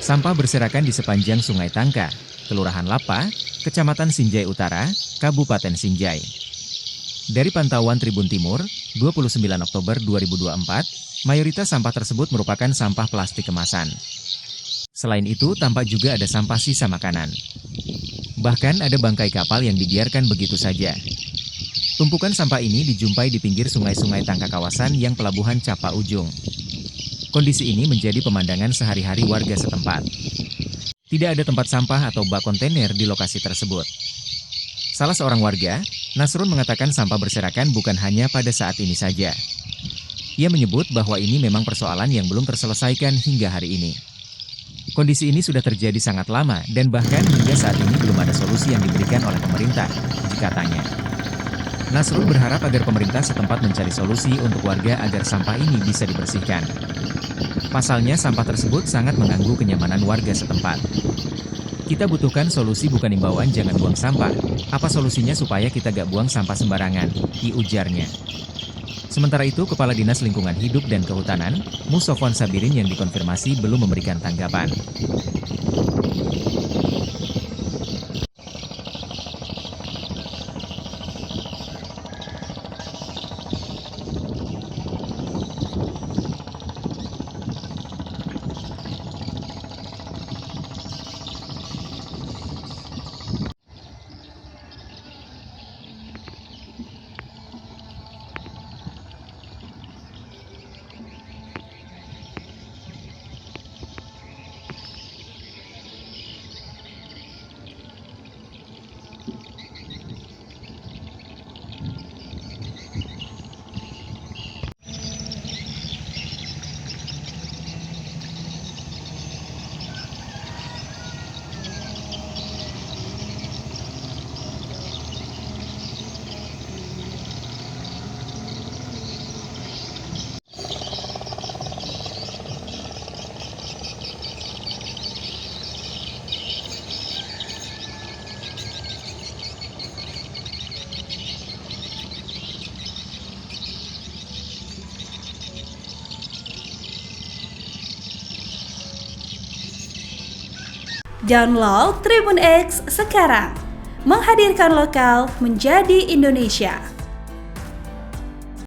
Sampah berserakan di sepanjang Sungai Tangka, Kelurahan Lapa, Kecamatan Sinjai Utara, Kabupaten Sinjai. Dari pantauan Tribun Timur, 29 Oktober 2024, mayoritas sampah tersebut merupakan sampah plastik kemasan. Selain itu, tampak juga ada sampah sisa makanan. Bahkan ada bangkai kapal yang dibiarkan begitu saja. Tumpukan sampah ini dijumpai di pinggir sungai-sungai Tangka kawasan yang pelabuhan Capa Ujung. Kondisi ini menjadi pemandangan sehari-hari warga setempat. Tidak ada tempat sampah atau bak kontainer di lokasi tersebut. Salah seorang warga, Nasrun, mengatakan sampah berserakan bukan hanya pada saat ini saja. Ia menyebut bahwa ini memang persoalan yang belum terselesaikan hingga hari ini. Kondisi ini sudah terjadi sangat lama dan bahkan hingga saat ini belum ada solusi yang diberikan oleh pemerintah, katanya. Nasrun berharap agar pemerintah setempat mencari solusi untuk warga agar sampah ini bisa dibersihkan. Pasalnya sampah tersebut sangat mengganggu kenyamanan warga setempat. Kita butuhkan solusi, bukan imbauan jangan buang sampah. Apa solusinya supaya kita gak buang sampah sembarangan, ujarnya. Sementara itu, Kepala Dinas Lingkungan Hidup dan Kehutanan, Musofwan Sabirin, yang dikonfirmasi belum memberikan tanggapan. Download Tribun X sekarang, menghadirkan lokal menjadi Indonesia.